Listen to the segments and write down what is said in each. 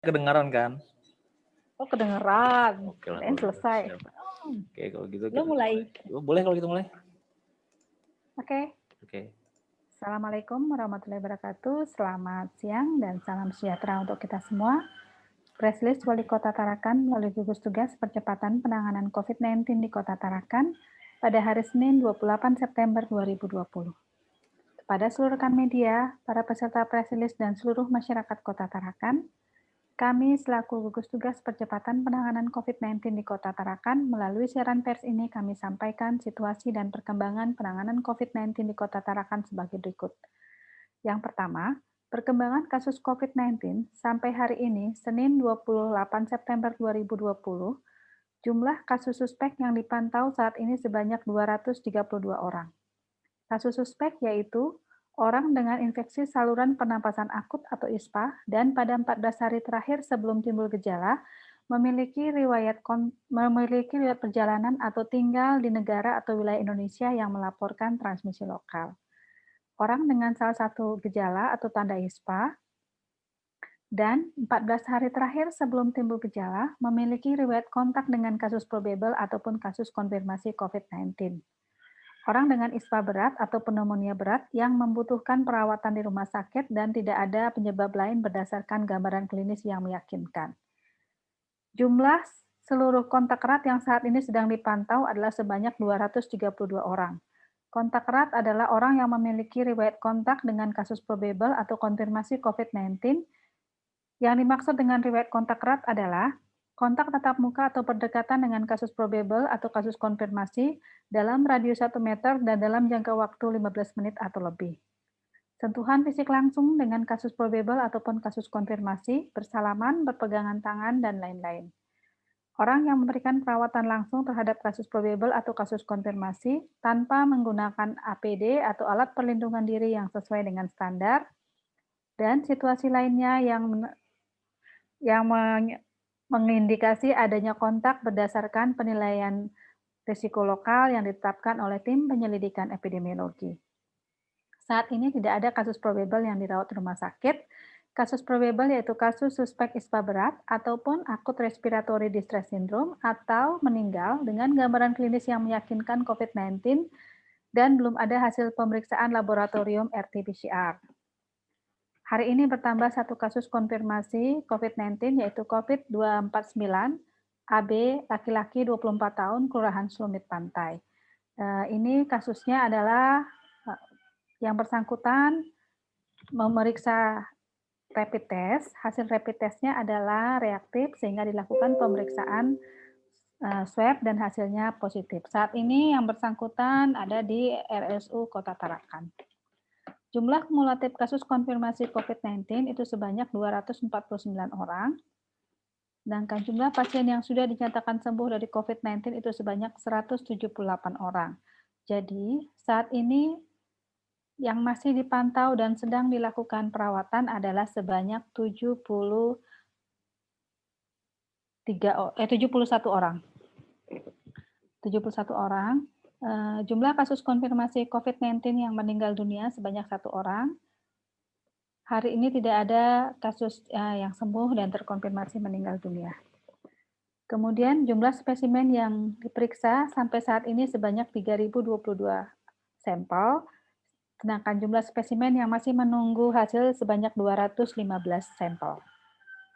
kedengaran kan? Oh, kedengeran. Oke lah Kirain kalau gitu. selesai. Siap. Oke, kalau gitu Lo kita mulai. Boleh kalau kita mulai. Oke. Oke. Assalamualaikum warahmatullahi wabarakatuh. Selamat siang dan salam sejahtera untuk kita semua. Press list Wali Kota Tarakan melalui gugus tugas percepatan penanganan COVID-19 di Kota Tarakan pada hari Senin 28 September 2020. Kepada seluruh rekan media, para peserta press list dan seluruh masyarakat Kota Tarakan, kami selaku gugus tugas percepatan penanganan COVID-19 di Kota Tarakan melalui siaran pers ini kami sampaikan situasi dan perkembangan penanganan COVID-19 di Kota Tarakan sebagai berikut. Yang pertama, perkembangan kasus COVID-19 sampai hari ini, Senin 28 September 2020, jumlah kasus suspek yang dipantau saat ini sebanyak 232 orang. Kasus suspek yaitu orang dengan infeksi saluran pernapasan akut atau ISPA dan pada 14 hari terakhir sebelum timbul gejala memiliki riwayat perjalanan atau tinggal di negara atau wilayah Indonesia yang melaporkan transmisi lokal. Orang dengan salah satu gejala atau tanda ISPA dan 14 hari terakhir sebelum timbul gejala memiliki riwayat kontak dengan kasus probable ataupun kasus konfirmasi COVID-19. Orang dengan ISPA berat atau pneumonia berat yang membutuhkan perawatan di rumah sakit dan tidak ada penyebab lain berdasarkan gambaran klinis yang meyakinkan. Jumlah seluruh kontak erat yang saat ini sedang dipantau adalah sebanyak 232 orang. Kontak erat adalah orang yang memiliki riwayat kontak dengan kasus probable atau konfirmasi COVID-19. Yang dimaksud dengan riwayat kontak erat adalah kontak tatap muka atau berdekatan dengan kasus probable atau kasus konfirmasi dalam radius 1 meter dan dalam jangka waktu 15 menit atau lebih. Sentuhan fisik langsung dengan kasus probable ataupun kasus konfirmasi, bersalaman, berpegangan tangan, dan lain-lain. Orang yang memberikan perawatan langsung terhadap kasus probable atau kasus konfirmasi tanpa menggunakan APD atau alat perlindungan diri yang sesuai dengan standar, dan situasi lainnya yang mengindikasi adanya kontak berdasarkan penilaian risiko lokal yang ditetapkan oleh tim penyelidikan epidemiologi. Saat ini tidak ada kasus probable yang dirawat di rumah sakit. Kasus probable yaitu kasus suspek ISPA berat ataupun akut respiratory distress syndrome atau meninggal dengan gambaran klinis yang meyakinkan COVID-19 dan belum ada hasil pemeriksaan laboratorium RT-PCR. Hari ini bertambah satu kasus konfirmasi COVID-19 yaitu COVID-249 AB laki-laki 24 tahun Kelurahan Selumit Pantai. Ini kasusnya adalah yang bersangkutan memeriksa rapid test, hasil rapid testnya adalah reaktif sehingga dilakukan pemeriksaan swab dan hasilnya positif. Saat ini yang bersangkutan ada di RSU Kota Tarakan. Jumlah kumulatif kasus konfirmasi COVID-19 itu sebanyak 249 orang, sedangkan jumlah pasien yang sudah dinyatakan sembuh dari COVID-19 itu sebanyak 178 orang. Jadi, saat ini yang masih dipantau dan sedang dilakukan perawatan adalah sebanyak 71 orang. 71 orang. Jumlah kasus konfirmasi COVID-19 yang meninggal dunia sebanyak 1 orang. Hari ini tidak ada kasus yang sembuh dan terkonfirmasi meninggal dunia. Kemudian jumlah spesimen yang diperiksa sampai saat ini sebanyak 3.022 sampel, sedangkan jumlah spesimen yang masih menunggu hasil sebanyak 215 sampel.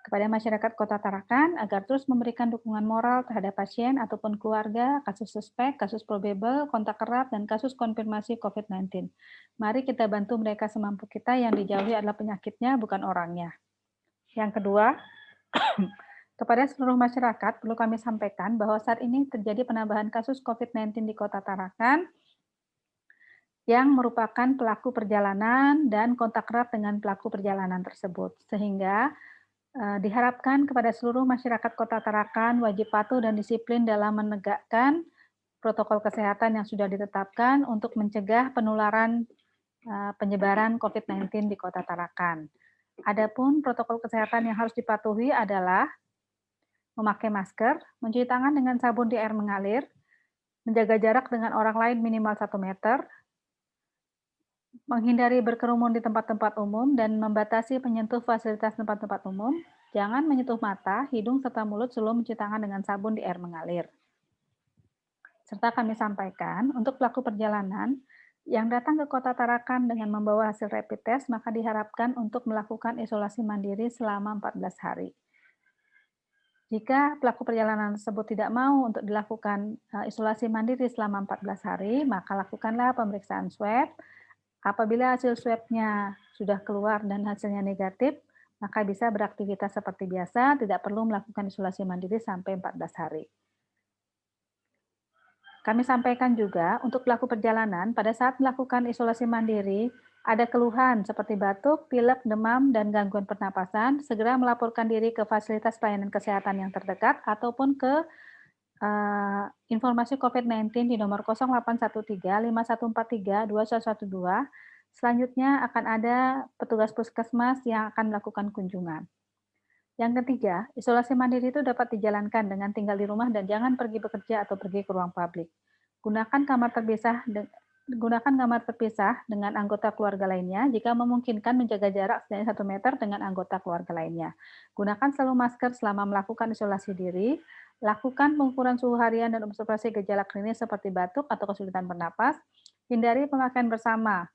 Kepada masyarakat Kota Tarakan agar terus memberikan dukungan moral terhadap pasien ataupun keluarga, kasus suspek, kasus probable, kontak erat, dan kasus konfirmasi COVID-19. Mari kita bantu mereka semampu kita, yang dijauhi adalah penyakitnya, bukan orangnya. Yang kedua, kepada seluruh masyarakat perlu kami sampaikan bahwa saat ini terjadi penambahan kasus COVID-19 di Kota Tarakan yang merupakan pelaku perjalanan dan kontak erat dengan pelaku perjalanan tersebut. Sehingga diharapkan kepada seluruh masyarakat Kota Tarakan wajib patuh dan disiplin dalam menegakkan protokol kesehatan yang sudah ditetapkan untuk mencegah penularan penyebaran COVID-19 di Kota Tarakan. Adapun protokol kesehatan yang harus dipatuhi adalah memakai masker, mencuci tangan dengan sabun di air mengalir, menjaga jarak dengan orang lain minimal 1 meter, menghindari berkerumun di tempat-tempat umum dan membatasi penyentuh fasilitas tempat-tempat umum, Jangan menyentuh mata, hidung, serta mulut sebelum mencuci tangan dengan sabun di air mengalir. Serta kami sampaikan, untuk pelaku perjalanan yang datang ke Kota Tarakan dengan membawa hasil rapid test, maka diharapkan untuk melakukan isolasi mandiri selama 14 hari. Jika pelaku perjalanan tersebut tidak mau untuk dilakukan isolasi mandiri selama 14 hari, maka lakukanlah pemeriksaan swab. Apabila hasil swab-nya sudah keluar dan hasilnya negatif, maka bisa beraktivitas seperti biasa, tidak perlu melakukan isolasi mandiri sampai 14 hari. Kami sampaikan juga untuk pelaku perjalanan, pada saat melakukan isolasi mandiri, ada keluhan seperti batuk, pilek, demam, dan gangguan pernapasan, segera melaporkan diri ke fasilitas pelayanan kesehatan yang terdekat ataupun ke informasi COVID-19 di nomor 0813-5143-2112. Selanjutnya akan ada petugas puskesmas yang akan melakukan kunjungan. Yang ketiga, isolasi mandiri itu dapat dijalankan dengan tinggal di rumah dan jangan pergi bekerja atau pergi ke ruang publik. Gunakan kamar terpisah dengan anggota keluarga lainnya jika memungkinkan menjaga jarak setidaknya 1 meter dengan anggota keluarga lainnya. Gunakan selalu masker selama melakukan isolasi diri. Lakukan pengukuran suhu harian dan observasi gejala klinis seperti batuk atau kesulitan bernapas. Hindari pemakaian bersama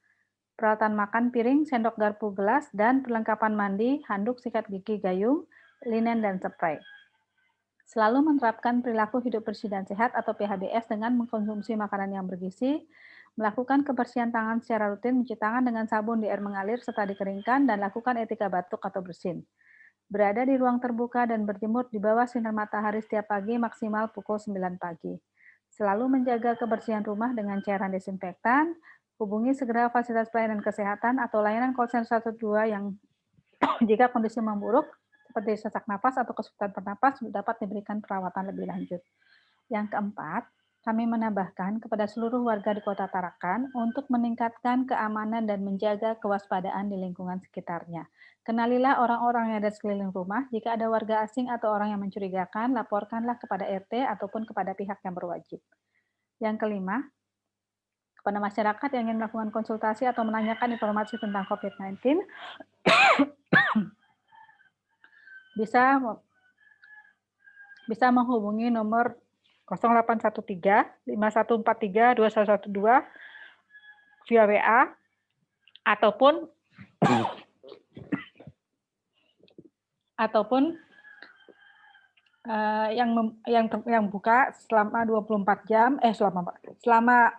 peralatan makan, piring, sendok, garpu, gelas, dan perlengkapan mandi, handuk, sikat gigi, gayung, linen, dan spray. Selalu menerapkan perilaku hidup bersih dan sehat atau PHBS dengan mengkonsumsi makanan yang bergizi, melakukan kebersihan tangan secara rutin, mencuci tangan dengan sabun di air mengalir serta dikeringkan, dan lakukan etika batuk atau bersin. Berada di ruang terbuka dan berjemur di bawah sinar matahari setiap pagi maksimal pukul 9 pagi. Selalu menjaga kebersihan rumah dengan cairan desinfektan. Hubungi segera fasilitas pelayanan kesehatan atau layanan call center 112 yang jika kondisi memburuk seperti sesak napas atau kesulitan bernapas dapat diberikan perawatan lebih lanjut. Yang keempat, kami menambahkan kepada seluruh warga di Kota Tarakan untuk meningkatkan keamanan dan menjaga kewaspadaan di lingkungan sekitarnya. Kenalilah orang-orang yang ada di sekeliling rumah. Jika ada warga asing atau orang yang mencurigakan, laporkanlah kepada RT ataupun kepada pihak yang berwajib. Yang kelima, kepada masyarakat yang ingin melakukan konsultasi atau menanyakan informasi tentang COVID-19, bisa menghubungi nomor 0813-5143-2112 via WA ataupun yang buka selama 24 jam selama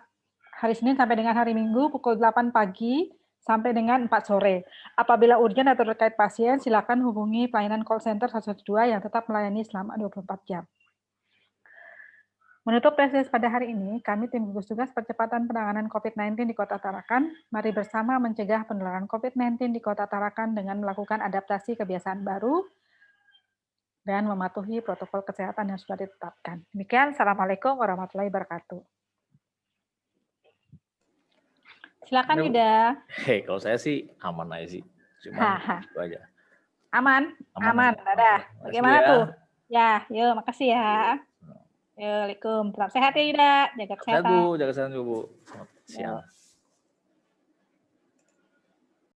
hari Senin sampai dengan hari Minggu pukul 8 pagi sampai dengan 4 sore. Apabila urgent atau terkait pasien, silakan hubungi pelayanan call center 112 yang tetap melayani selama 24 jam. Menutup press release pada hari ini, kami tim gugus tugas percepatan penanganan COVID-19 di Kota Tarakan, mari bersama mencegah penularan COVID-19 di Kota Tarakan dengan melakukan adaptasi kebiasaan baru dan mematuhi protokol kesehatan yang sudah ditetapkan. Demikian, Assalamualaikum warahmatullahi wabarakatuh. Silakan Yuda. Kalau saya sih aman aja sih. Cuma itu aja. Aman. Dadah. Bagaimana tuh? Ya, yuk, makasih ya. Waalaikumsalam. Tetap sehat ya Yuda. Jaga kesehatan. Jaga kesehatan Bu. Selamat siang.